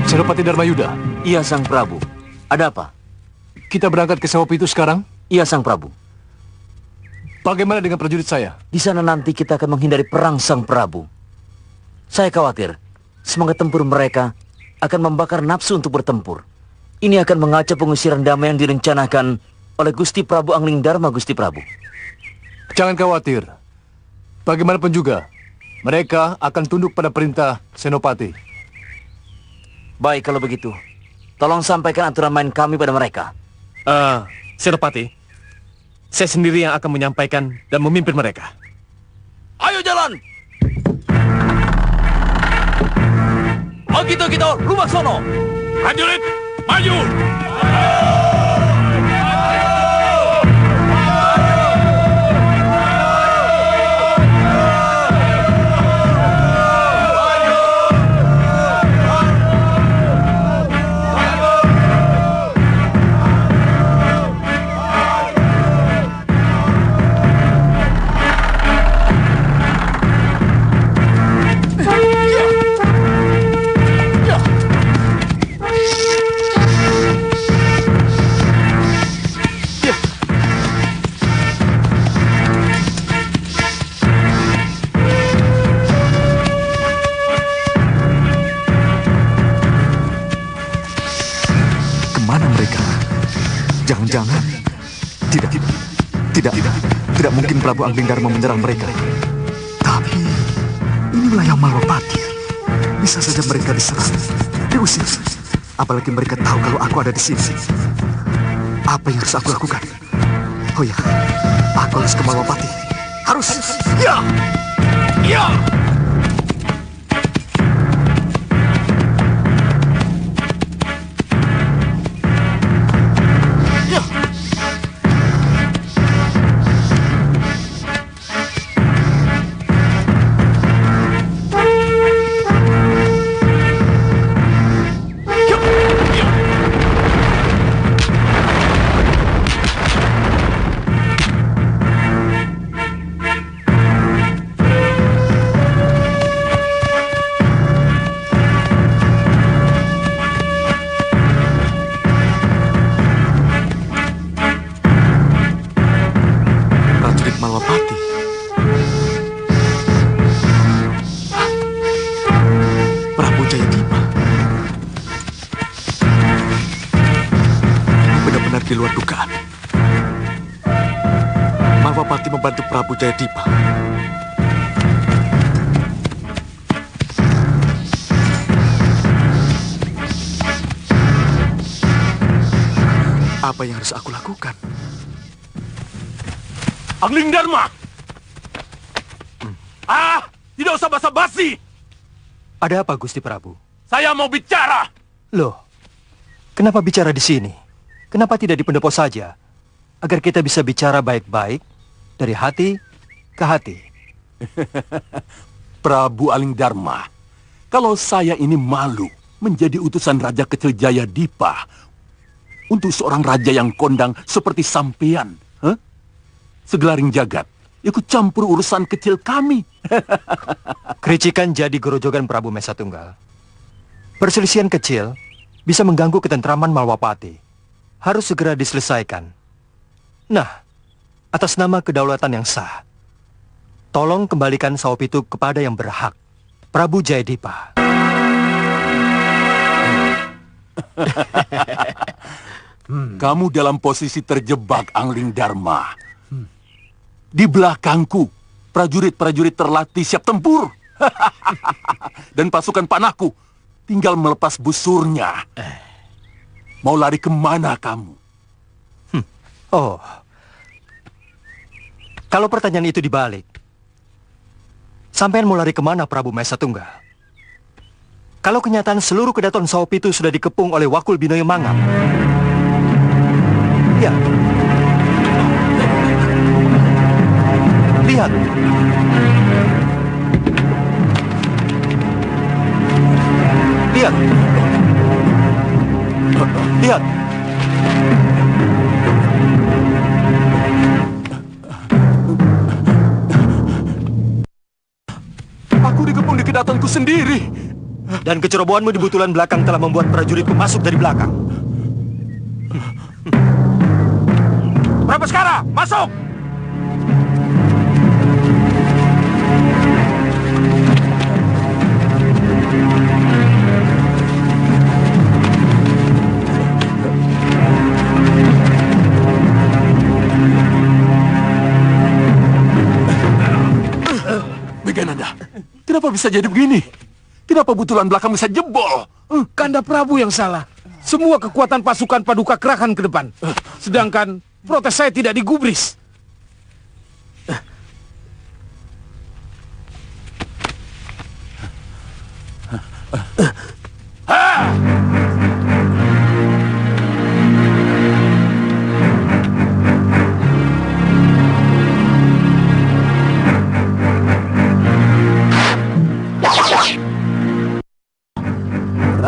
Senopati Dharmayuda. Iya, Sang Prabu. Ada apa? Kita berangkat ke Sewopi itu sekarang? Iya, Sang Prabu. Bagaimana dengan prajurit saya? Di sana nanti kita akan menghindari perang, Sang Prabu. Saya khawatir semangat tempur mereka akan membakar nafsu untuk bertempur. Ini akan mengacau pengusiran damai yang direncanakan oleh Gusti Prabu Anglingdarma, Gusti Prabu. Jangan khawatir. Bagaimanapun juga, mereka akan tunduk pada perintah Senopati. Baik kalau begitu. Tolong sampaikan aturan main kami pada mereka. Senopati, saya sendiri yang akan menyampaikan dan memimpin mereka. Ayo jalan! Kita, rumah sono! Prajurit, maju! Jangan-jangan tidak mungkin Prabu Anglingdarma menyerang mereka. Tapi ini wilayah Malwapati. Bisa saja mereka diserang, diusir. Apalagi mereka tahu kalau aku ada di sini. Apa yang harus aku lakukan? Oh ya, aku harus ke Malwapati. Harus. Ya. Ya. Di luar dugaan. Malwapati membantu Prabu Jayadipa. Apa yang harus aku lakukan? Anglingdarma! Tidak usah basa-basi! Ada apa, Gusti Prabu? Saya mau bicara! Loh, kenapa bicara di sini? Kenapa tidak di pendopo saja? Agar kita bisa bicara baik-baik dari hati ke hati. Prabu Anglingdarma, kalau saya ini malu menjadi utusan Raja Kecil Jayadipa untuk seorang raja yang kondang seperti sampean? Segelaring jagat ikut campur urusan kecil kami. Kericikan jadi gerojogan Prabu Mesa Tunggal. Perselisihan kecil bisa mengganggu ketentraman Malwapati. Harus segera diselesaikan. Nah, atas nama kedaulatan yang sah, tolong kembalikan Saopitu kepada yang berhak, Prabu Jayadipa. Kamu dalam posisi terjebak, Angling Dharma. Di belakangku, prajurit-prajurit terlatih siap tempur. Dan pasukan panahku tinggal melepas busurnya. Mau lari kemana kamu? Oh, kalau pertanyaan itu dibalik, sampean mau lari kemana, Prabu Mesa Tunggal? Kalau kenyataan seluruh kedaton Saopitu sudah dikepung oleh Wakul Binoyo Mangap. Ya. Lihat. Lihat. Lihat. Aku dikepung di kedatonku sendiri. Dan kecerobohanmu di butulan belakang telah membuat prajuritku masuk dari belakang. Prabaskara, masuk! Megananda, kenapa bisa jadi begini? Kenapa butulan belakang bisa jebol? Kanda Prabu yang salah. Semua kekuatan pasukan Paduka kerahkan ke depan. Sedangkan protes saya tidak digubris.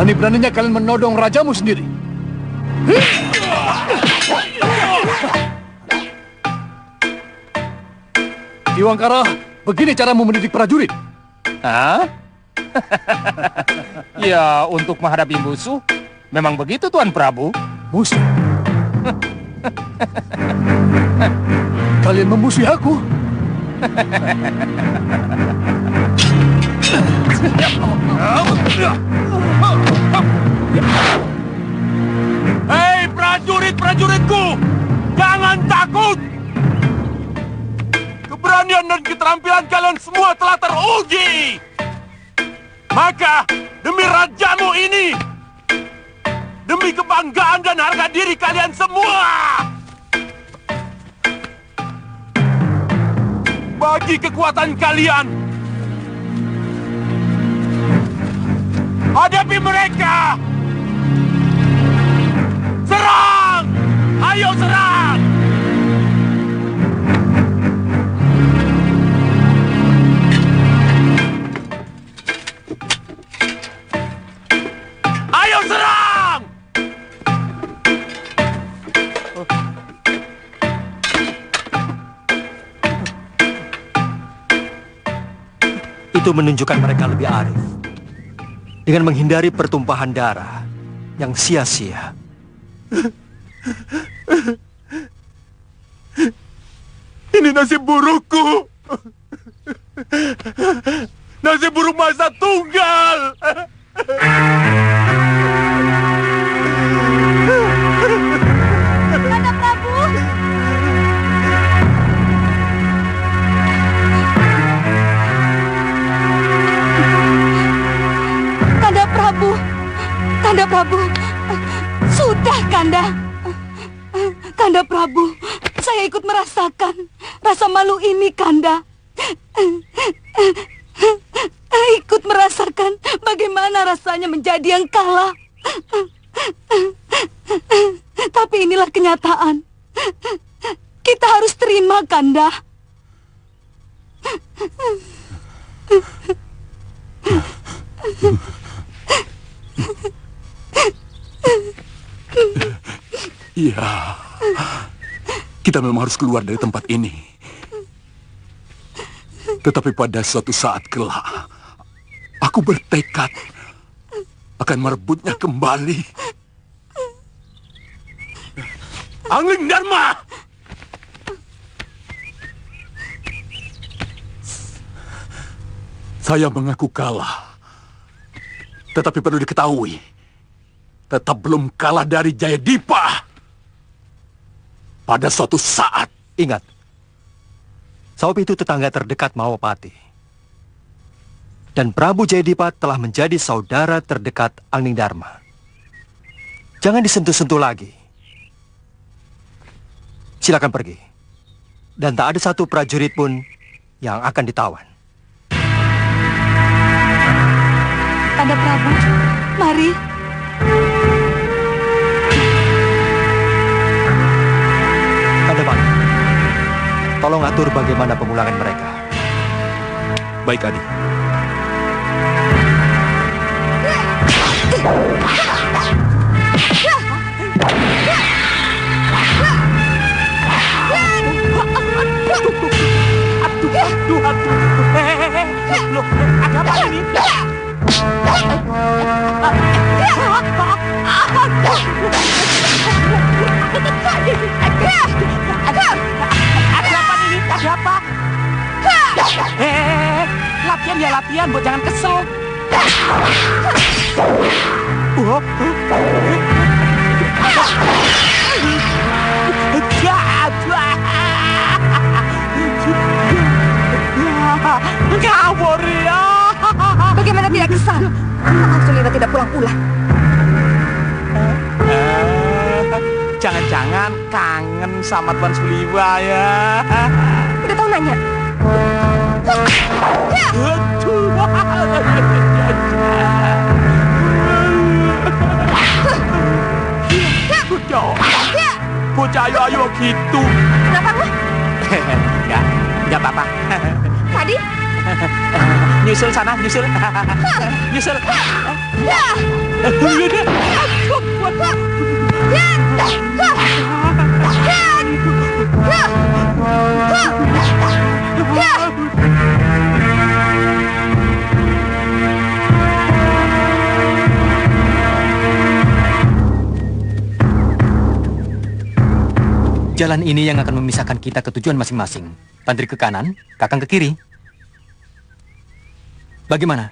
Berani-beraninya kalian menodong rajamu sendiri. Diwangkara, begini caramu mendidik prajurit. Hah? Ya, untuk menghadapi musuh, memang begitu Tuan Prabu. Musuh? Kalian memusuhi aku? Hei prajurit-prajuritku, jangan takut. Keberanian dan keterampilan kalian semua telah teruji. Maka demi rajamu ini, demi kebanggaan dan harga diri kalian semua, bagi kekuatan kalian, hadapi mereka! Serang! Ayo serang! Ayo serang! Itu menunjukkan mereka lebih arif. Dengan menghindari pertumpahan darah yang sia-sia. Ini nasib burukku. Nasib buruk Masa Tunggal. Kanda Prabu! Kanda Prabu! Kanda Prabu! Sudah, Kanda! Kanda Prabu, saya ikut merasakan rasa malu ini, Kanda. Ikut merasakan bagaimana rasanya menjadi yang kalah. Tapi inilah kenyataan. Kita harus terima, Kanda. Iya, kita memang harus keluar dari tempat ini. Tetapi pada suatu saat kelak, aku bertekad akan merebutnya kembali. Angling Dharma! Saya mengaku kalah. Tetapi perlu diketahui, tetap belum kalah dari Jayadipa. Pada suatu saat. Ingat, Saup itu tetangga terdekat Mahapati. Dan Prabu Jayadipa telah menjadi saudara terdekat Angling Dharma. Jangan disentuh-sentuh lagi. Silakan pergi. Dan tak ada satu prajurit pun yang akan ditawan. Kanda Prabu, mari. Kanda Bang, tolong atur bagaimana pemulangan mereka. Baik, Adi. Loh, ada apa ini? Ada apa ini? Ada apa? Latihan ya latihan, buat jangan kesel. Kabur ya. Bagaimana tidak kesal? Kakang Sulima tidak pulang-pulang. Jangan-jangan kangen sama Tuan Sulima ya. Udah tahu nanya. Bocah ayo gitu. Kenapa lu? Enggak apa-apa. Tadi? Nyusul sana, nyusul. Nyusul. Jalan ini yang akan memisahkan kita ke tujuan masing-masing. Tantri ke kanan, Kakang ke kiri. Bagaimana?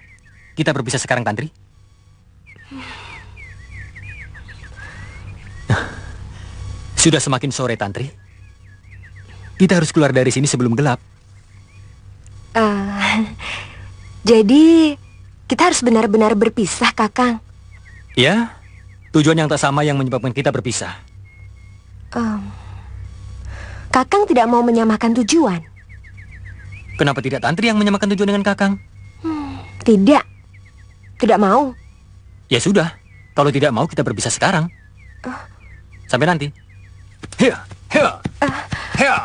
Kita berpisah sekarang, Tantri? Sudah semakin sore, Tantri. Kita harus keluar dari sini sebelum gelap. Jadi kita harus benar-benar berpisah, Kakang. Ya, tujuan yang tak sama yang menyebabkan kita berpisah. Kakang tidak mau menyamakan tujuan. Kenapa tidak Tantri yang menyamakan tujuan dengan Kakang? Tidak. Tidak mau. Ya sudah, kalau tidak mau kita berpisah sekarang. Sampai nanti. Hiya, hiya, hiya.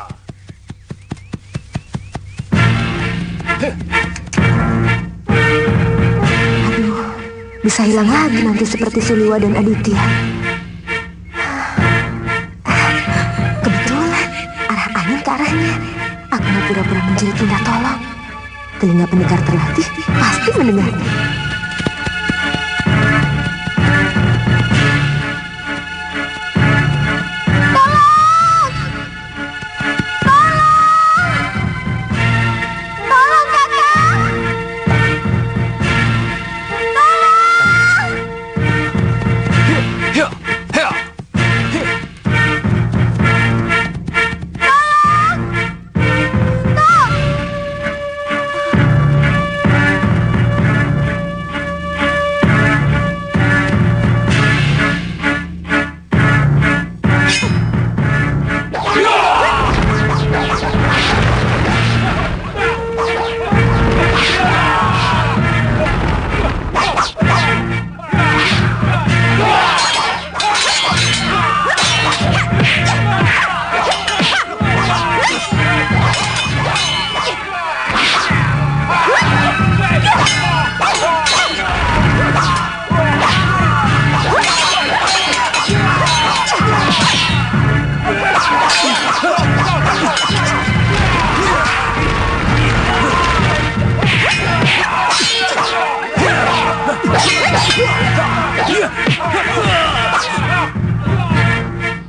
Aduh, bisa hilang lagi nanti seperti Suliwa dan Aditya. Kebetulan, arah angin ke arahnya. Aku mau pura-pura menjerit minta tolong. Telinga pendengar terlatih pasti mendengarnya.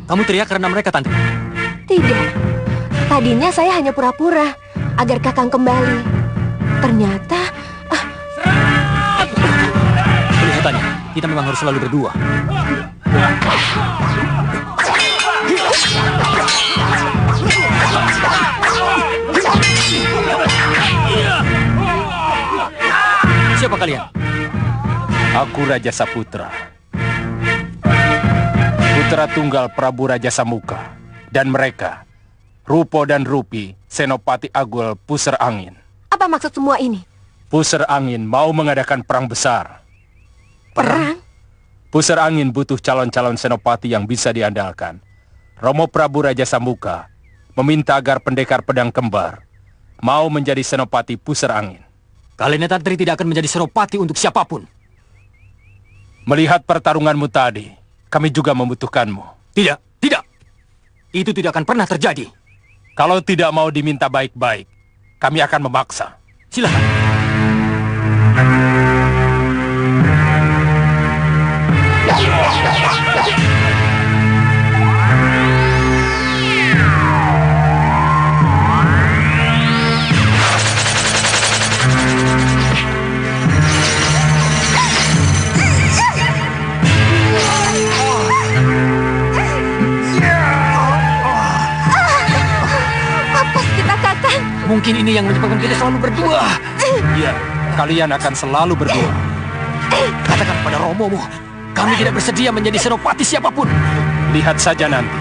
Kamu teriak karena mereka, Tante? Tidak. Tadinya saya hanya pura-pura agar Kakang kembali. Ternyata Kelihatannya, kita memang harus selalu berdua. Siapa kalian? Aku Raja Saputra, putra tunggal Prabu Raja Samuka. Dan mereka, Rupo dan Rupi, Senopati Agul Pusar Angin. apa maksud semua ini? Pusar Angin mau mengadakan perang besar. Perang? Pusar Angin butuh calon-calon senopati yang bisa diandalkan. Romo Prabu Raja Samuka meminta agar pendekar pedang kembar mau menjadi senopati Pusar Angin. Kalian Tantri tidak akan menjadi senopati untuk siapapun. Melihat pertarunganmu tadi, kami juga membutuhkanmu. Tidak, tidak. Itu tidak akan pernah terjadi. Kalau tidak mau diminta baik-baik, kami akan memaksa. Silakan. Mungkin ini yang menyebabkan kita selalu berdua. Iya, kalian akan selalu berdua. Katakan pada Romomu, kami tidak bersedia menjadi senopati siapapun. Lihat saja nanti.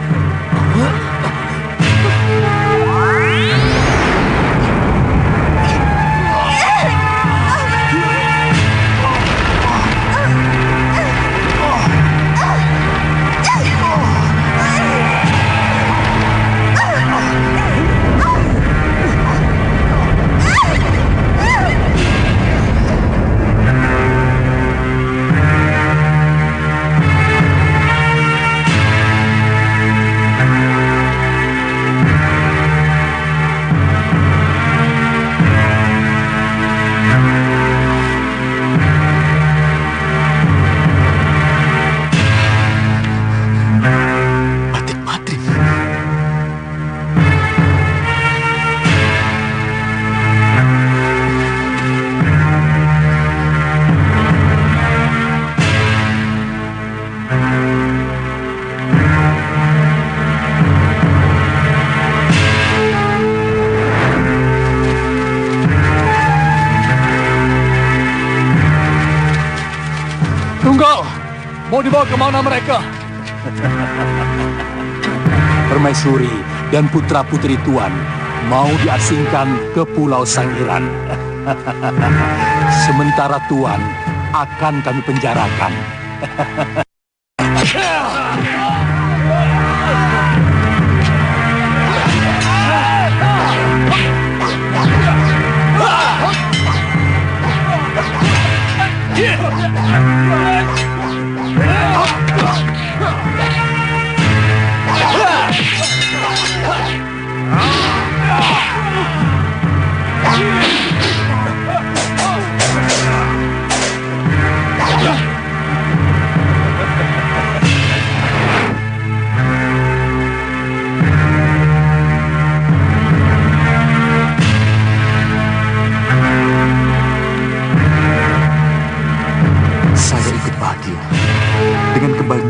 Mau dibawa kemana mereka? Permaisuri dan putra-putri Tuan mau diasingkan ke Pulau Sangiran. Sementara Tuan akan kami penjarakan.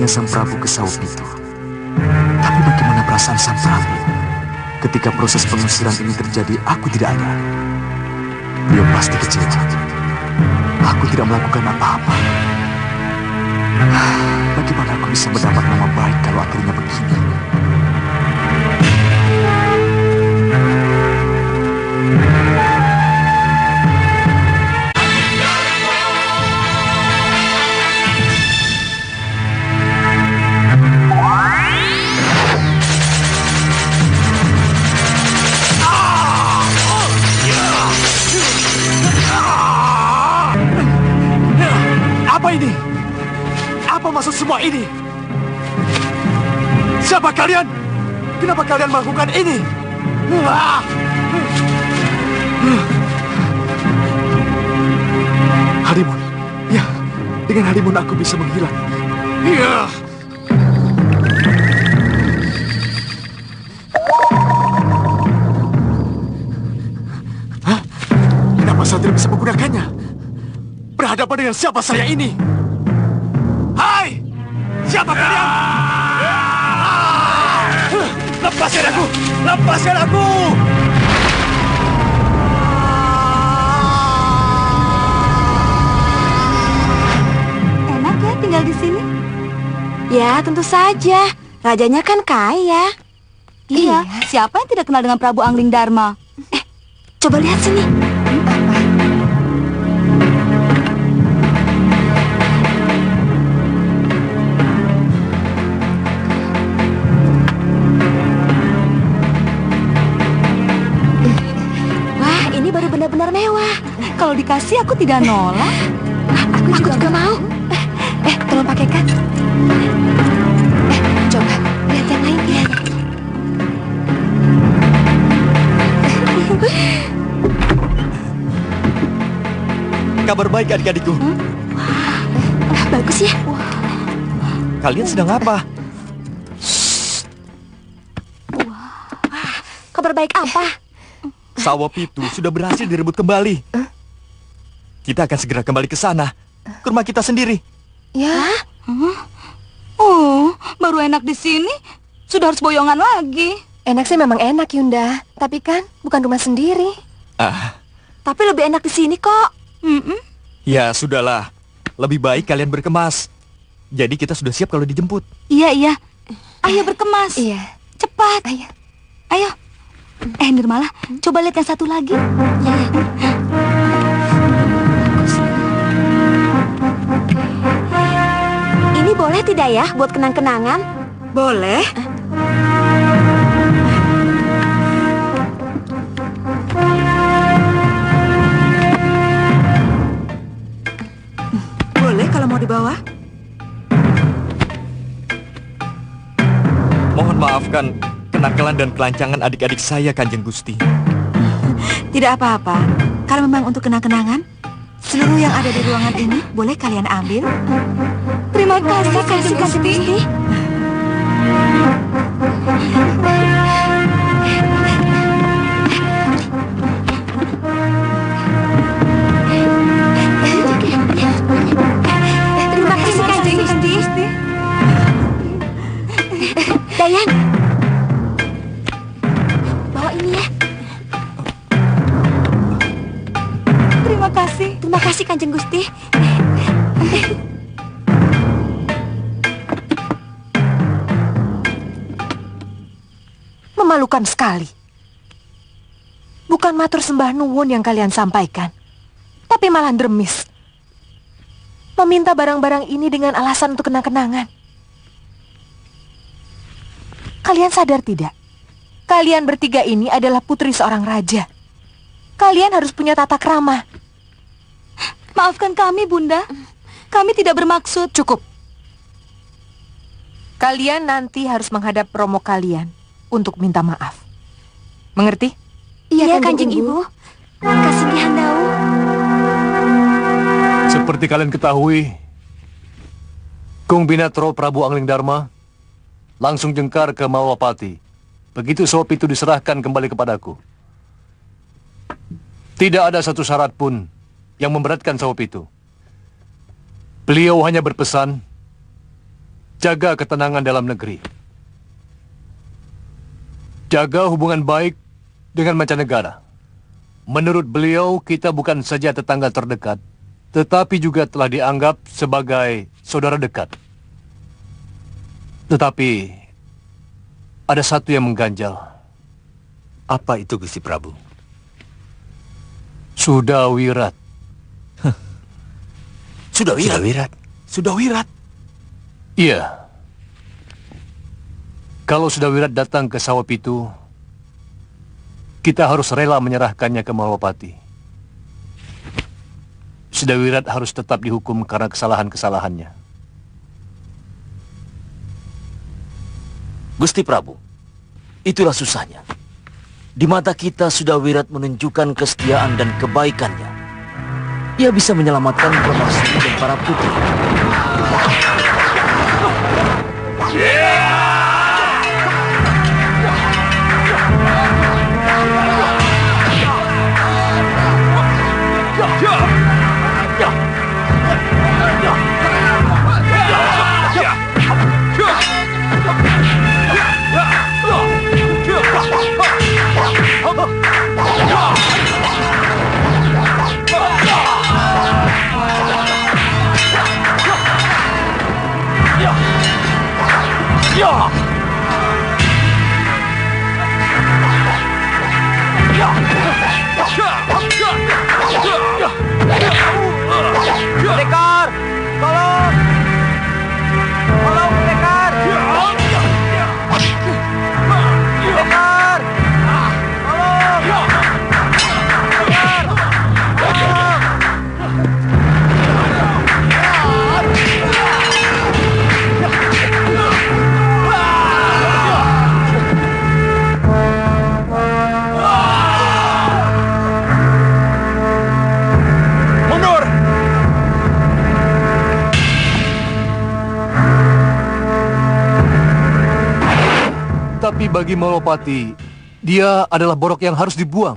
Sang Prabu ke Saung itu. Tapi bagaimana perasaan Sang Prabu ketika proses pengusiran ini terjadi? Aku tidak ada. Beliau pasti kecewa. Aku tidak melakukan apa-apa. Bagaimana aku bisa mendapat nama baik kalau akhirnya begini? Maksud semua ini? Siapa kalian? Kenapa kalian melakukan ini? Halimun. Ya, dengan Halimun aku bisa menghilang. Ya. berhadapan dengan siapa saya ini? Hai! Siapa kalian? Lepaskan aku! Lepaskan aku! Enak ya tinggal di sini? Ya, tentu saja. Rajanya kan kaya. Iya, siapa yang tidak kenal dengan Prabu Angling Dharma? Coba lihat sini. Apa? Wah, ini baru benar-benar mewah. Kalau dikasih aku tidak nolak. Aku juga mau. Tolong pakaikan. Coba lihat yang lain ya. Kabar baik adik-adikku. Bagus ya. Kalian sedang apa? Kabar baik apa? Sawah Pitu sudah berhasil direbut kembali. Kita akan segera kembali ke sana, ke rumah kita sendiri. Ya. Oh, baru enak di sini, sudah harus boyongan lagi. Enak sih memang enak, Yunda. Tapi kan bukan rumah sendiri. Tapi lebih enak di sini kok. Ya sudahlah, lebih baik kalian berkemas. Jadi kita sudah siap kalau dijemput. Iya. Ayo berkemas. Iya. Cepat. Ayo. Nirmala, coba lihat yang satu lagi. Ya. Ini boleh tidak ya buat kenang-kenangan? Boleh. Boleh kalau mau dibawa. Mohon maafkan kenakalan dan kelancangan adik-adik saya, Kanjeng Gusti. Tidak apa-apa. Kalau memang untuk kenang-kenangan, seluruh yang ada di ruangan ini boleh kalian ambil. Terima kasih, Kanjeng Gusti. Terima kasih, Kanjeng Gusti. Dayan, bawa ini ya. Terima kasih, Kanjeng Gusti. Memalukan sekali. Bukan matur sembah nuwun yang kalian sampaikan, tapi malah dremis. Meminta barang-barang ini dengan alasan untuk kenang-kenangan. Kalian sadar tidak? Kalian bertiga ini adalah putri seorang raja. Kalian harus punya tata krama. Maafkan kami, Bunda. Kami tidak bermaksud. Cukup. Kalian nanti harus menghadap romo kalian untuk minta maaf. Mengerti? Iya, Kanjeng Ibu. Kasih Handau. Seperti kalian ketahui, Kung Binatro Prabu Angling Dharma langsung jengkar ke Malwapati. Begitu sawah itu diserahkan kembali kepadaku. Tidak ada satu syarat pun yang memberatkan sawah itu. Beliau hanya berpesan, jaga ketenangan dalam negeri. Jaga hubungan baik dengan mancanegara. Menurut beliau, kita bukan saja tetangga terdekat, tetapi juga telah dianggap sebagai saudara dekat. Tetapi ada satu yang mengganjal. Apa itu, Gusti Prabu? Sudah wirat. Sudah wirat? Sudah wirat? Iya. Kalau sudah wirat datang ke sawah itu, kita harus rela menyerahkannya ke Malwapati. Sudah wirat harus tetap dihukum karena kesalahan-kesalahannya. Gusti Prabu, itulah susahnya. Di mata kita sudah wirat menunjukkan kesetiaan dan kebaikannya. Ia bisa menyelamatkan permaisuri dan para putri. Pendekar, tolong! Tolong, pendekar! Pendekar! Tolong! Pendekar! Tolong! Mundur! Tapi bagi Malwapati, dia adalah borok yang harus dibuang.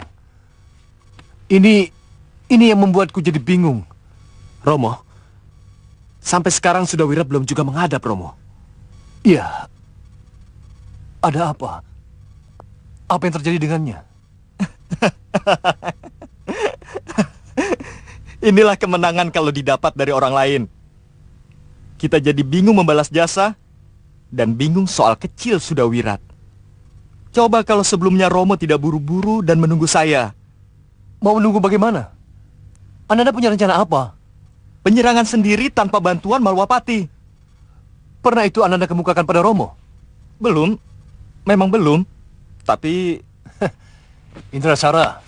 Ini yang membuatku jadi bingung. Romo, sampai sekarang Sudawira belum juga menghadap, Romo. Iya. Ada apa? Apa yang terjadi dengannya? Inilah kemenangan kalau didapat dari orang lain. Kita jadi bingung membalas jasa, dan bingung soal kecil Sudawirat. Coba kalau sebelumnya Romo tidak buru-buru dan menunggu saya. Mau menunggu bagaimana? Anda punya rencana apa? Penyerangan sendiri tanpa bantuan Malwapati. Pernah itu Anda kemukakan pada Romo? Belum. Memang belum. Tapi... Indrasara,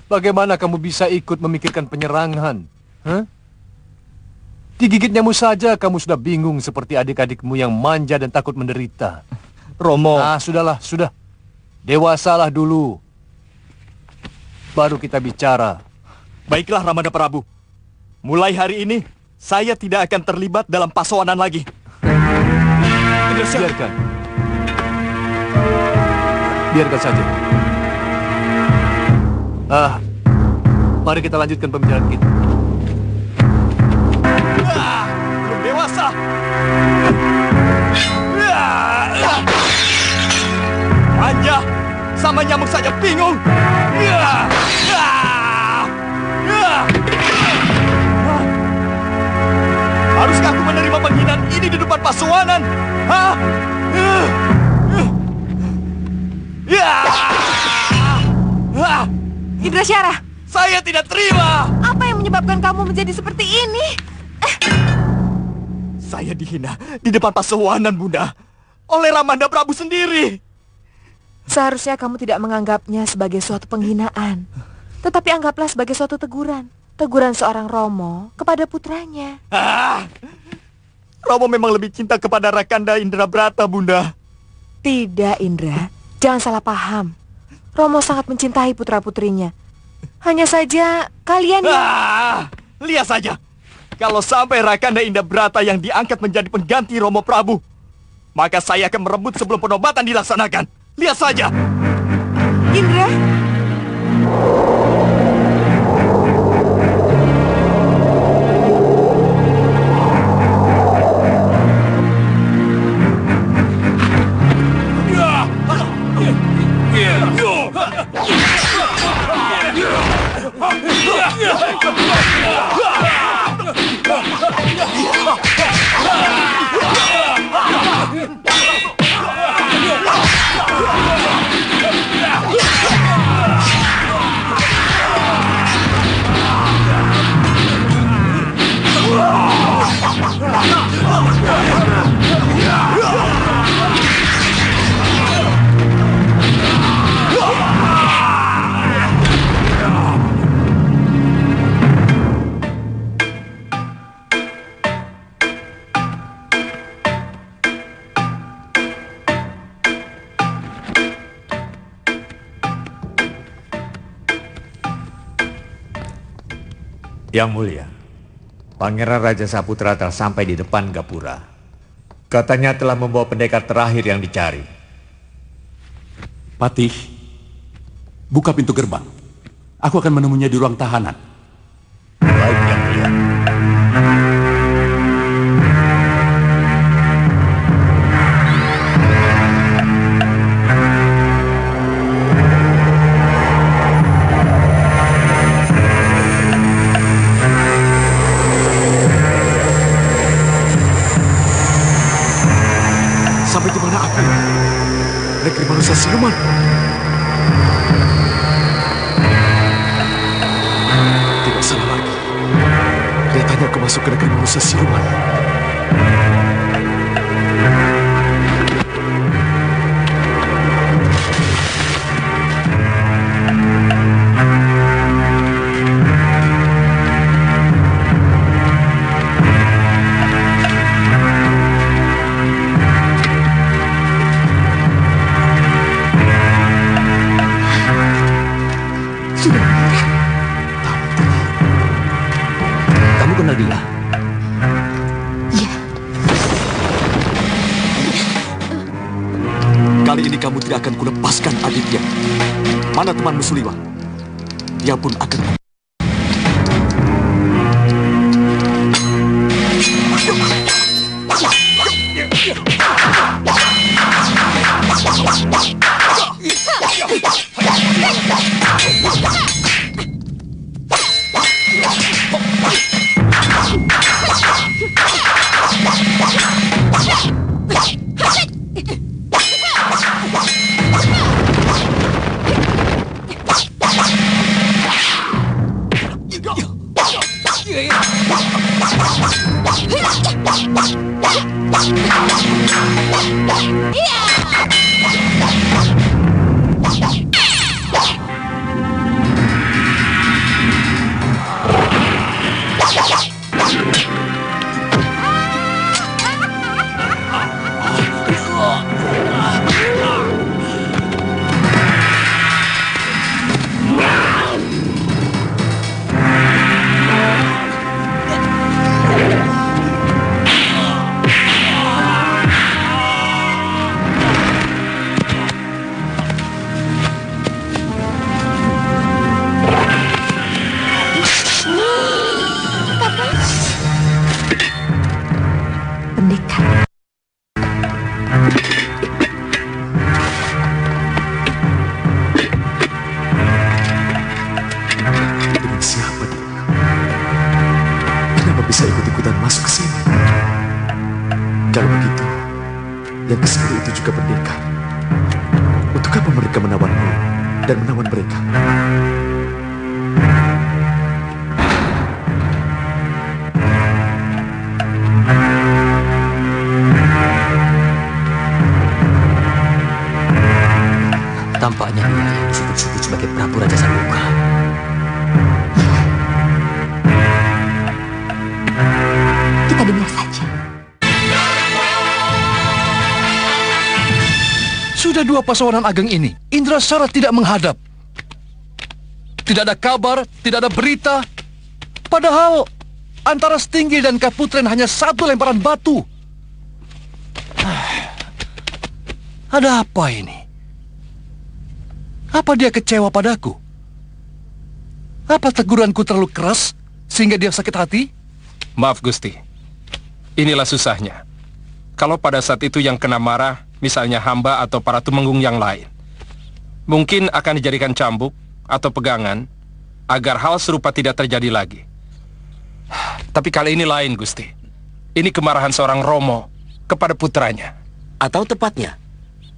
bagaimana kamu bisa ikut memikirkan penyerangan? Hah? Digigit nyamuk saja kamu sudah bingung seperti adik-adikmu yang manja dan takut menderita. Romo... Sudahlah, sudah. Dewasalah dulu. Baru kita bicara. Baiklah, Ramada Prabu. Mulai hari ini, saya tidak akan terlibat dalam pasowanan lagi. Biarkan. Biarkan saja. Mari kita lanjutkan pembicaraan kita. Belum dewasa. Manja, sama nyamuk saja bingung. Haruskah aku menerima penghinaan ini di depan pasowanan? Hah? Indrasyara, Saya tidak terima. apa yang menyebabkan kamu menjadi seperti ini? Saya dihina di depan pasowanan, Bunda. Oleh Ramanda Prabu sendiri. Seharusnya kamu tidak menganggapnya sebagai suatu penghinaan, tetapi anggaplah sebagai suatu teguran. Teguran seorang Romo kepada putranya. Romo memang lebih cinta kepada Rakanda Indrabrata, Bunda. Tidak, Indra. Jangan salah paham. Romo sangat mencintai putra-putrinya. Hanya saja kalian Lihat saja. Kalau sampai Rakanda Indrabrata yang diangkat menjadi pengganti Romo Prabu, maka saya akan merebut sebelum penobatan dilaksanakan. Lihat saja. Indra? Yang mulia, Pangeran Raja Saputra telah sampai di depan Gapura. Katanya telah membawa pendekar terakhir yang dicari. Patih, buka pintu gerbang. Aku akan menemuinya di ruang tahanan. Baik, Yang mulia. sampai di mana aku? Negeri manusia siluman. Tidak salah lagi. Kelihatannya aku masuk ke negeri manusia siluman. Dia. Iya. Kali ini kamu tidak akan kulepaskan Aditya. Mana temanmu Suliwa? Dia pun akan... Tampaknya dia yang disebut-sebut sebagai Prabu Raja Sambuka. Kita dengar saja. Sudah 2 pasawanan ageng ini, Indrasara tidak menghadap. Tidak ada kabar, tidak ada berita. Padahal antara Stinggil dan Kaputren hanya 1 lemparan batu. Ada apa ini? Apa dia kecewa padaku? Apa teguranku terlalu keras sehingga dia sakit hati? Maaf Gusti, inilah susahnya. Kalau pada saat itu yang kena marah, misalnya hamba atau para tumenggung yang lain, mungkin akan dijadikan cambuk atau pegangan agar hal serupa tidak terjadi lagi. Tapi kali ini lain Gusti. Ini kemarahan seorang Romo kepada putranya. Atau tepatnya,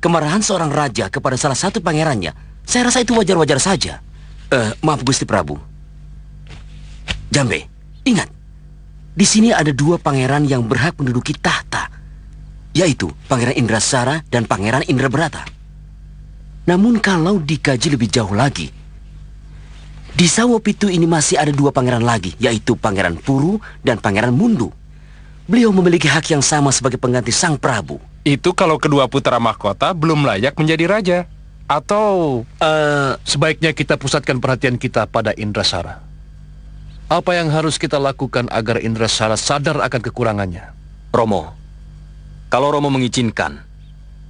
kemarahan seorang raja kepada salah satu pangerannya. Saya rasa itu wajar-wajar saja. Maaf Gusti Prabu. Jambe, ingat. Di sini ada 2 pangeran yang berhak menduduki tahta, yaitu Pangeran Indrasara dan Pangeran Indrabrata. Namun kalau dikaji lebih jauh lagi, di Sawopitu ini masih ada 2 pangeran lagi, yaitu Pangeran Puru dan Pangeran Mundu. Beliau memiliki hak yang sama sebagai pengganti Sang Prabu. Itu kalau kedua putra mahkota belum layak menjadi raja. Atau sebaiknya kita pusatkan perhatian kita pada Indrasara. Apa yang harus kita lakukan agar Indrasara sadar akan kekurangannya? Romo, kalau Romo mengizinkan,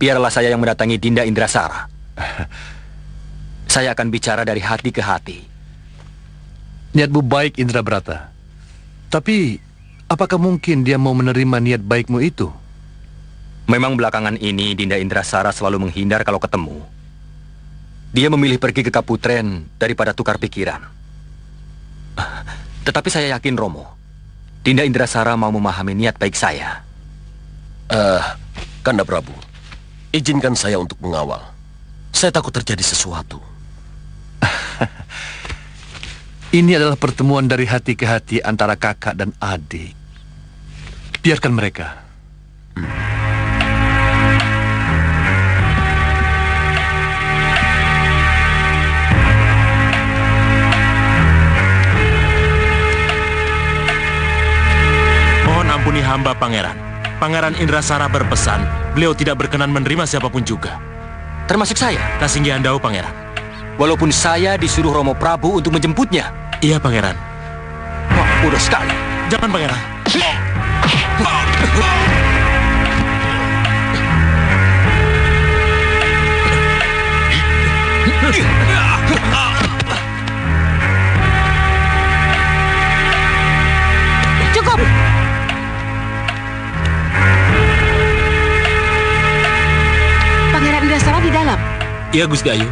biarlah saya yang mendatangi Dinda Indrasara. Saya akan bicara dari hati ke hati. Niatmu baik, Indrabrata. Tapi, apakah mungkin dia mau menerima niat baikmu itu? Memang belakangan ini Dinda Indrasara selalu menghindar kalau ketemu. Dia memilih pergi ke Kaputren daripada tukar pikiran. Tetapi saya yakin, Romo, Dinda Indrasara mau memahami niat baik saya. Kanda Prabu, Izinkan saya untuk mengawal. Saya takut terjadi sesuatu. Ini adalah pertemuan dari hati ke hati antara kakak dan adik. Biarkan mereka. Mohon ampuni hamba, Pangeran. Pangeran Indrasara berpesan, beliau tidak berkenan menerima siapapun juga. Termasuk saya? Kasinggi Andau, Pangeran. Walaupun saya disuruh Romo Prabu untuk menjemputnya. Iya, Pangeran. Wah, bodoh sekali. Jangan, Pangeran. Cukup! Pangeran Indrasara di dalam. Iya, Gusti Ayu.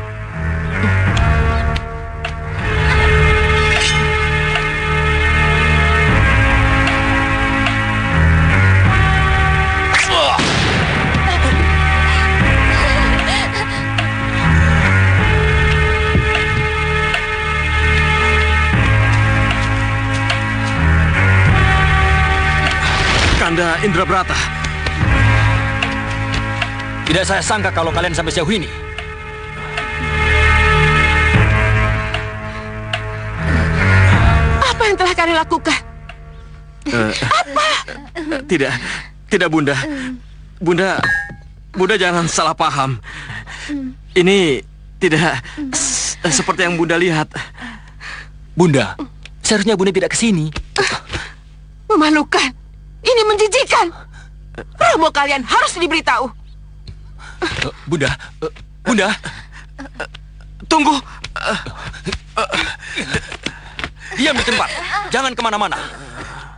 Kanda Indrabrata. Tidak saya sangka kalau kalian sampai sejauh ini. Apa yang telah kalian lakukan? Apa? Tidak Bunda. Bunda jangan salah paham. Ini tidak seperti yang Bunda lihat. Bunda, seharusnya Bunda tidak ke sini. Memalukan. Ini menjijikan. Romo kalian harus diberitahu. Bunda, Tunggu. Diam di tempat. Jangan kemana-mana.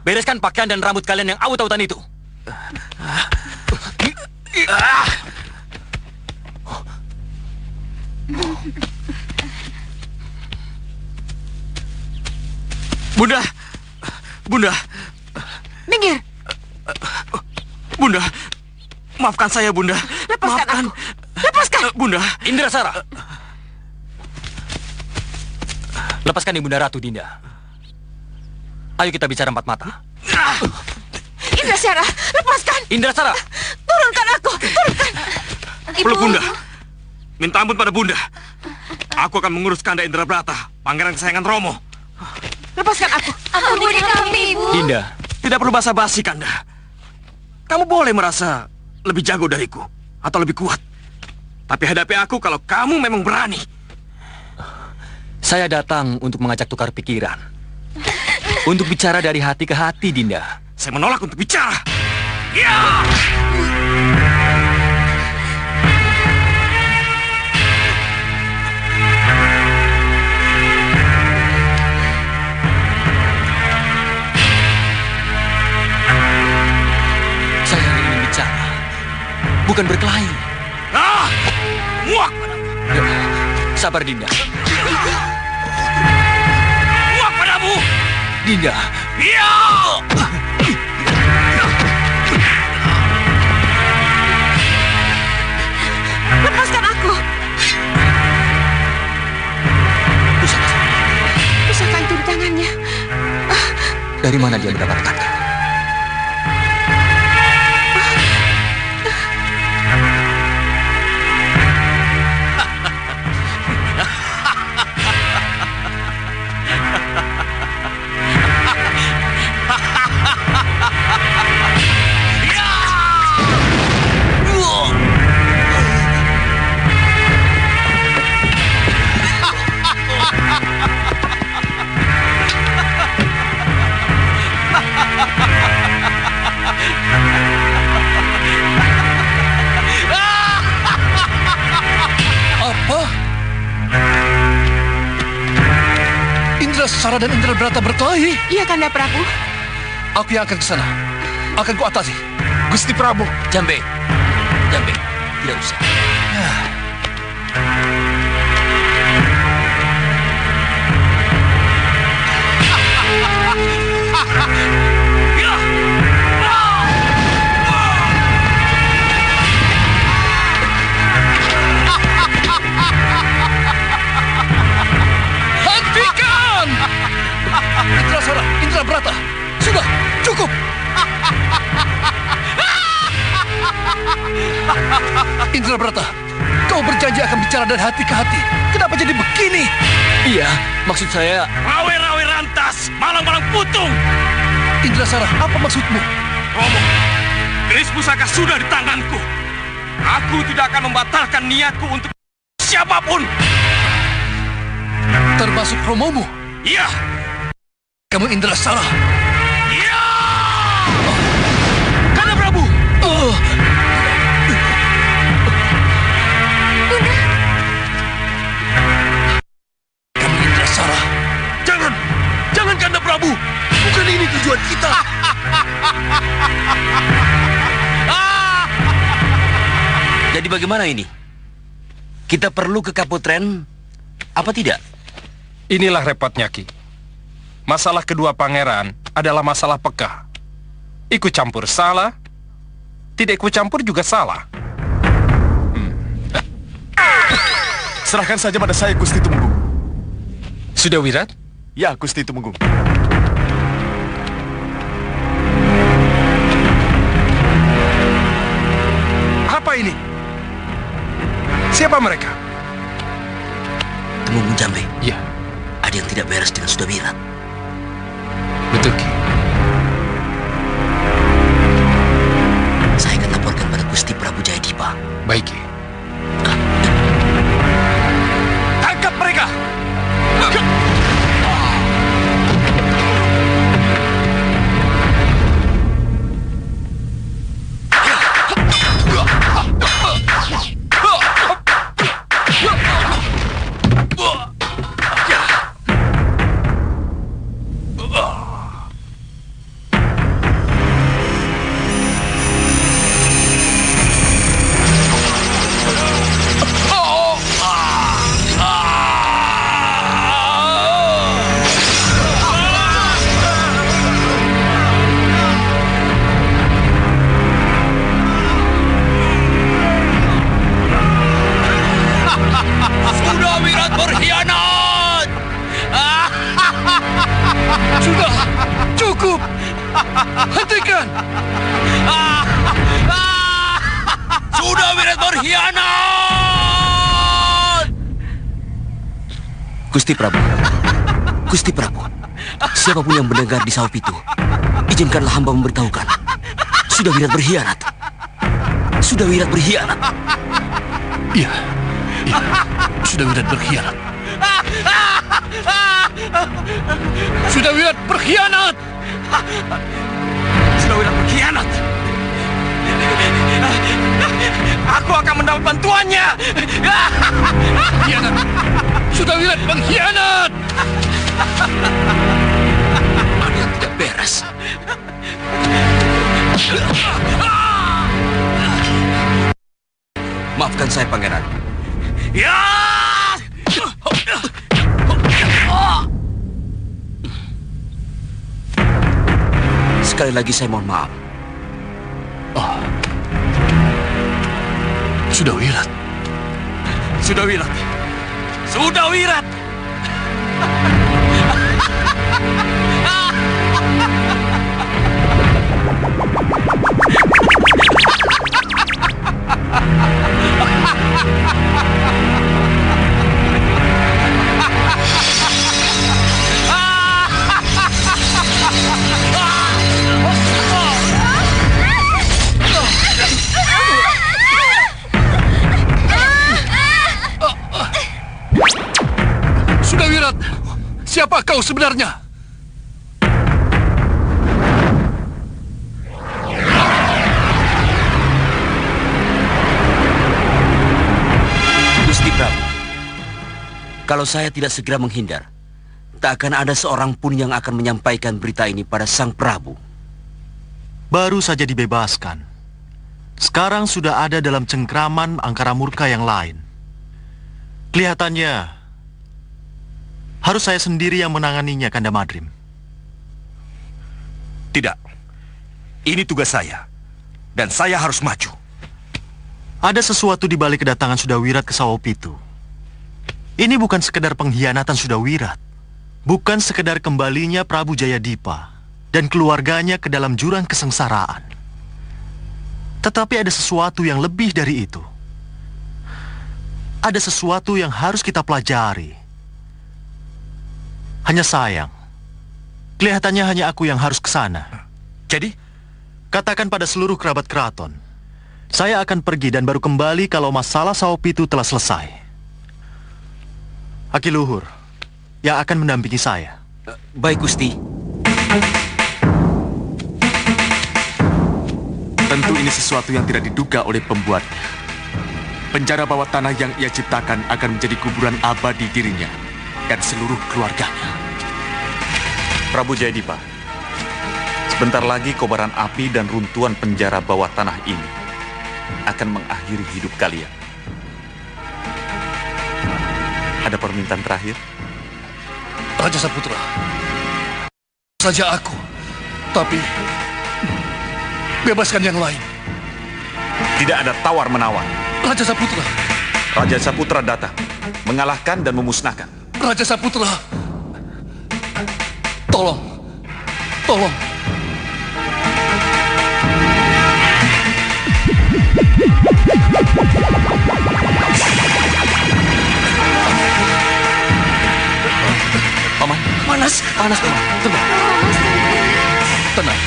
Bereskan pakaian dan rambut kalian yang awut-awutan itu. Bunda. Minggir. Bunda, maafkan saya, Bunda. Lepaskan aku. Lepaskan. Bunda. Indrasara. Lepaskan Ibunda Ratu Dinda. Ayo kita bicara empat mata. Indrasara, lepaskan. Indrasara. Turunkan aku. Turunkan. Peluk Bunda. Minta ampun pada Bunda. Aku akan mengurus Kanda Indrabrata, pangeran kesayangan Romo. Lepaskan aku. Ampuni kami, Ibu. Dinda. Tidak perlu basa-basi, Kanda. Kamu boleh merasa lebih jago dariku atau lebih kuat. Tapi hadapi aku kalau kamu memang berani. Saya datang untuk mengajak tukar pikiran. Untuk bicara dari hati ke hati, Dinda. Saya menolak untuk bicara. Ya! Saya hanya ingin bicara, bukan berkelahi. Muak! Sabar, Dinda. Muak padamu! Dinda. Ya! Lepaskan aku. Pusaka itu di tangannya. Dari mana dia mendapatkannya? Indrasara dan Indrabrata berkelahi? Iya, Kanda Prabu. Aku yang akan ke sana. Akan kuatasi. Gusti Prabu. Jambe. Tidak usah. Indrabrata, kau berjanji akan bicara dari hati ke hati. Kenapa jadi begini? Iya, maksud saya... Rawe-rawe rantas, malang-malang putung. Indrasara, apa maksudmu? Romo, keris pusaka sudah di tanganku. Aku tidak akan membatalkan niatku untuk siapapun. Termasuk Romomu? Iya. Kamu Indrasara? Iya. Kanda Prabu! Kamu Indrasara? Jangan Kanda Prabu. Bukan ini tujuan kita. Jadi bagaimana ini? Kita perlu ke Kaputren, apa tidak? Inilah repotnya, Ki. Masalah kedua pangeran adalah masalah peka. Ikut campur salah, tidak ikut campur juga salah. Serahkan saja pada saya, Gusti Tumenggung. Sudah Wirat? Ya, Gusti Tumenggung. Apa ini? Siapa mereka? Tumenggung Jambe. Iya. Ada yang tidak beres dengan Sudawirat. Betul, Ki. Saya akan laporkan pada Gusti Prabu Jayadipa. Baik, Ki. Tangkap mereka. Sudawirat berkhianat! Sudah, cukup! Hentikan! Sudawirat berkhianat! Gusti Prabu, Gusti Prabu, siapapun yang mendengar di Sawah Pitu, izinkanlah hamba memberitahukan. Sudawirat berkhianat. Sudawirat berkhianat. Iya, iya. Sudawirat berkhianat. Sudawirat berkhianat! Sudawirat berkhianat. Aku akan mendapat bantuannya. Khianat! Sudawirat pengkhianat! Ada yang tidak beres. Maafkan saya, Pangeran. Ya! Sekali lagi saya mohon maaf. Sudawirat. Sudawirat. Sudawirat. Sudawirat, siapa kau sebenarnya? Gusti Prabu, kalau saya tidak segera menghindar, tak akan ada seorang pun yang akan menyampaikan berita ini pada Sang Prabu. Baru saja dibebaskan. Sekarang sudah ada dalam cengkraman angkara murka yang lain. Kelihatannya harus saya sendiri yang menanganinya, Kanda Madrim. Tidak. Ini tugas saya. Dan saya harus maju. Ada sesuatu di balik kedatangan Sudawirat ke Sawah Pitu. Ini bukan sekedar pengkhianatan Sudawirat. Bukan sekedar kembalinya Prabu Jayadipa dan keluarganya ke dalam jurang kesengsaraan. Tetapi ada sesuatu yang lebih dari itu. Ada sesuatu yang harus kita pelajari. Hanya sayang, kelihatannya hanya aku yang harus ke sana. Jadi? Katakan pada seluruh kerabat keraton, saya akan pergi dan baru kembali kalau masalah Saopitu telah selesai. Akiluhur yang akan mendampingi saya. Baik, Gusti. Tentu ini sesuatu yang tidak diduga oleh pembuatnya. Penjara bawah tanah yang ia ciptakan akan menjadi kuburan abadi dirinya dan seluruh keluarganya. Prabu Jayadipa, sebentar lagi kobaran api dan runtuhan penjara bawah tanah ini akan mengakhiri hidup kalian. Ada permintaan terakhir? Raja Saputra, saja aku, tapi bebaskan yang lain. Tidak ada tawar-menawar. Raja Saputra. Raja Saputra datang, mengalahkan dan memusnahkan. Raja Saputra, tolong. Paman, panas, Paman. Tenang.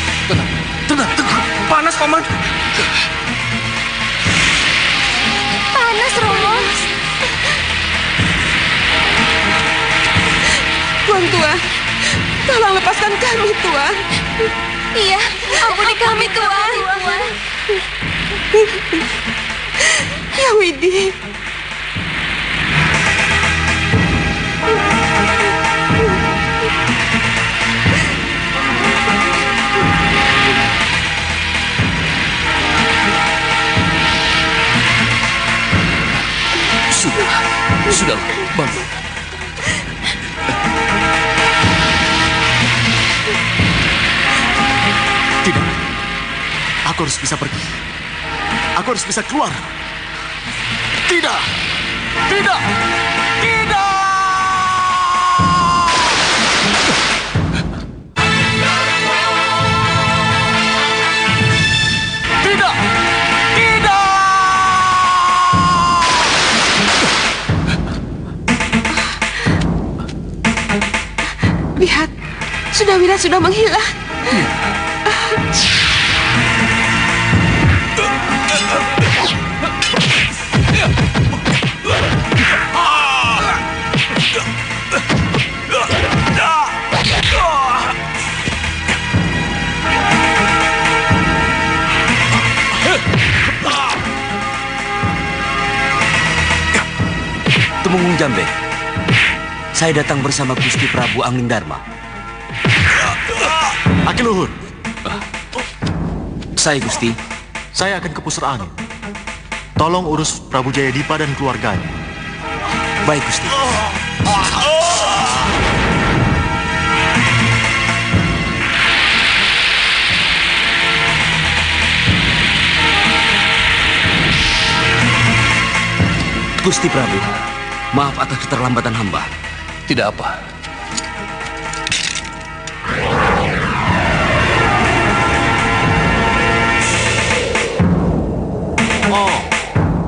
Panas, Paman. Panas, Romo. Tuan, tolong lepaskan kami, Tuan. Iya, ampuni kami, Tuan. Ya Widi. Sudah, bangun. Tidak. Aku harus bisa pergi. Aku harus bisa keluar. Tidak. Lihat, Sudawira sudah menghilang. Tumenggung Jambe, saya datang bersama Gusti Prabu Anglingdarma. Akiluhur. Saya, Gusti. Saya akan ke Pusar Angin. Tolong urus Prabu Jayadipa dan keluarganya. Baik, Gusti. Gusti Prabu, maaf atas keterlambatan hamba. Tidak apa. Oh,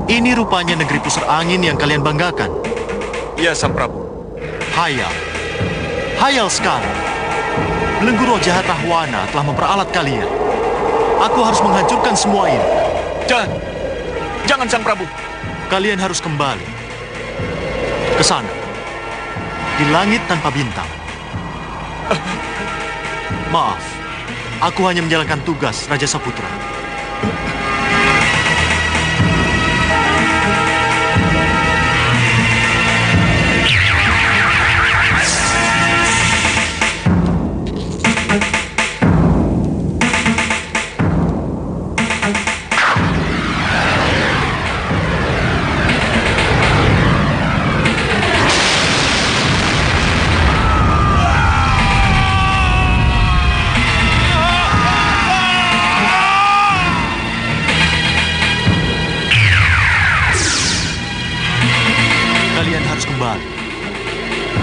ini rupanya negeri Pusar Angin yang kalian banggakan. Iya, Sang Prabu. Hayal sekali. Belenggu roh jahat Rahwana telah memperalat kalian. Aku harus menghancurkan semua ini. Jangan, Sang Prabu. Kalian harus kembali ke sana, di langit tanpa bintang. Maaf, aku hanya menjalankan tugas Raja Saputra.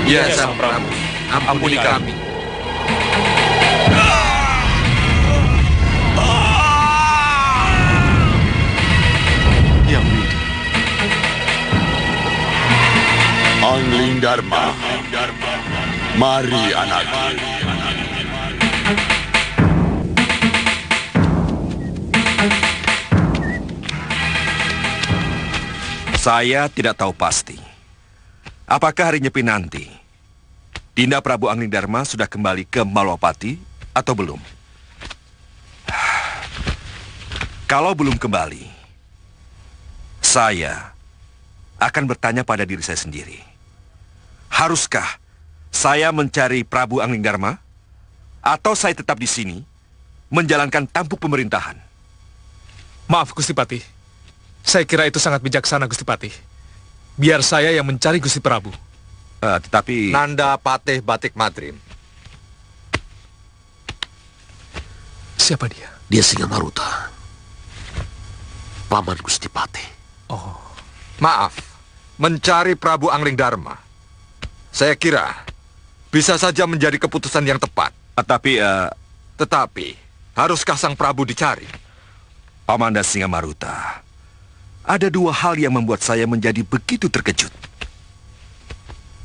Ya, Sang Prabu, ampuni kami. Anglingdarma, mari anakku. Saya tidak tahu pasti. Apakah hari Nyepi nanti, Dinda Prabu Anglingdarma sudah kembali ke Malwapati atau belum? Kalau belum kembali, saya akan bertanya pada diri saya sendiri. Haruskah saya mencari Prabu Anglingdarma atau saya tetap di sini menjalankan tampuk pemerintahan? Maaf, Gusti Patih. Saya kira itu sangat bijaksana, Gusti Patih. Biar saya yang mencari Gusti Prabu. Tetapi... Nanda Patih Batik Madrim. Siapa dia? Dia Singamaruta, paman Gusti Patih. Oh. Maaf, mencari Prabu Anglingdarma. Saya kira bisa saja menjadi keputusan yang tepat. Tetapi, haruskah sang Prabu dicari? Pamanda Singamaruta, ada dua hal yang membuat saya menjadi begitu terkejut.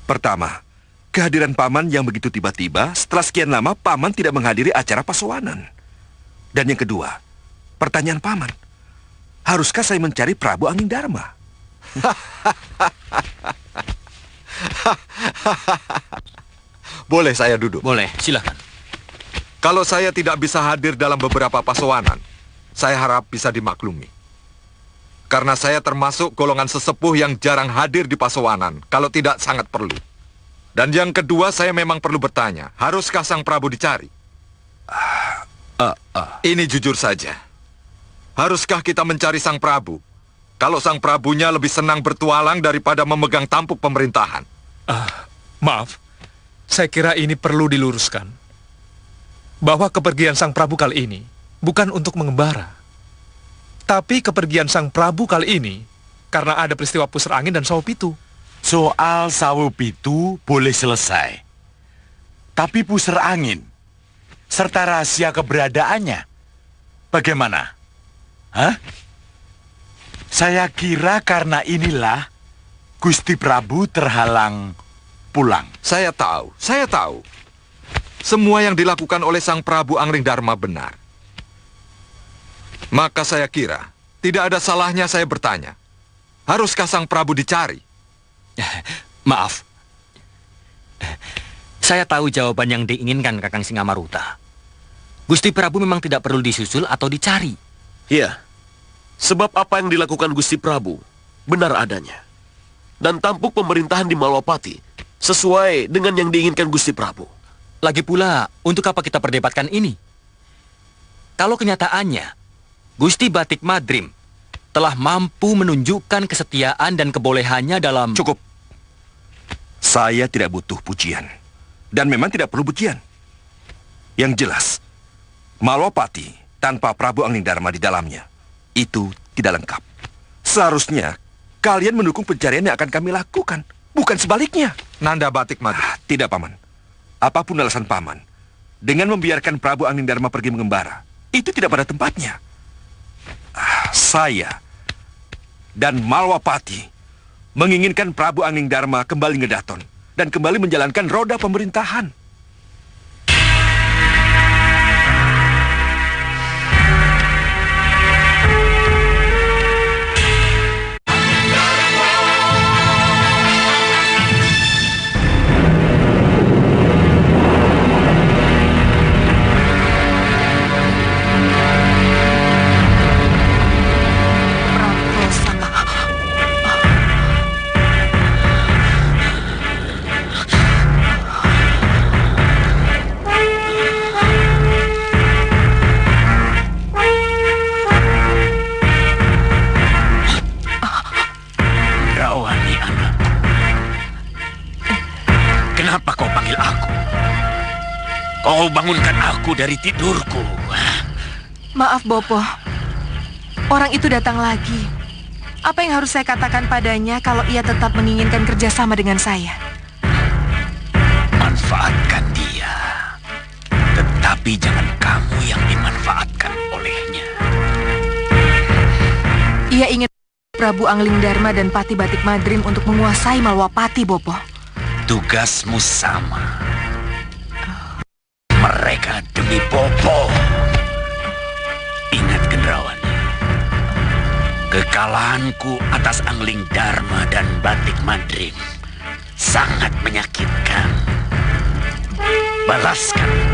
Pertama, kehadiran Paman yang begitu tiba-tiba setelah sekian lama Paman tidak menghadiri acara pasowanan. Dan yang kedua, pertanyaan Paman, haruskah saya mencari Prabu Anglingdarma? Boleh saya duduk? Boleh, silakan. Kalau saya tidak bisa hadir dalam beberapa pasowanan, saya harap bisa dimaklumi. Karena saya termasuk golongan sesepuh yang jarang hadir di pasowanan, kalau tidak sangat perlu. Dan yang kedua, saya memang perlu bertanya, haruskah sang Prabu dicari? Ini jujur saja. Haruskah kita mencari sang Prabu? Kalau sang Prabunya lebih senang bertualang daripada memegang tampuk pemerintahan. Maaf, saya kira ini perlu diluruskan. Bahwa kepergian sang Prabu kali ini bukan untuk mengembara. Tapi kepergian sang Prabu kali ini karena ada peristiwa pusar angin dan sawo pitu. Soal sawo pitu boleh selesai. Tapi pusar angin serta rahasia keberadaannya bagaimana? Hah? Saya kira karena inilah Gusti Prabu terhalang pulang. Saya tahu. Semua yang dilakukan oleh sang Prabu Anglingdarma benar. Maka saya kira, tidak ada salahnya saya bertanya. Haruskah sang Prabu dicari? Maaf. Saya tahu jawaban yang diinginkan Kakang Singamaruta. Gusti Prabu memang tidak perlu disusul atau dicari. Iya, sebab apa yang dilakukan Gusti Prabu benar adanya. Dan tampuk pemerintahan di Malwapati sesuai dengan yang diinginkan Gusti Prabu. Lagi pula, untuk apa kita perdebatkan ini? Kalau kenyataannya, Gusti Batik Madrim telah mampu menunjukkan kesetiaan dan kebolehannya dalam... Cukup. Saya tidak butuh pujian. Dan memang tidak perlu pujian. Yang jelas, Malwapati tanpa Prabu Anglingdarma di dalamnya, itu tidak lengkap. Seharusnya, kalian mendukung pencarian yang akan kami lakukan. Bukan sebaliknya. Nanda Batik Madrim. Tidak, Paman. Apapun alasan Paman, dengan membiarkan Prabu Anglingdarma pergi mengembara, itu tidak pada tempatnya. Saya dan Malwapati menginginkan Prabu Anglingdarma kembali ngedaton dan kembali menjalankan roda pemerintahan. Kenapa kau panggil aku? Kau bangunkan aku dari tidurku. Maaf, Bopo. Orang itu datang lagi. Apa yang harus saya katakan padanya kalau ia tetap menginginkan kerjasama dengan saya? Manfaatkan dia. Tetapi jangan kamu yang dimanfaatkan olehnya. Ia ingin Prabu Anglingdarma dan Pati Batik Madrim untuk menguasai Malwapati, Bopo. Tugasmu sama. Mereka demi Bopo. Ingat, Gendrawan. Kekalahanku atas Angling Dharma dan Batik Madrim sangat menyakitkan. Balaskan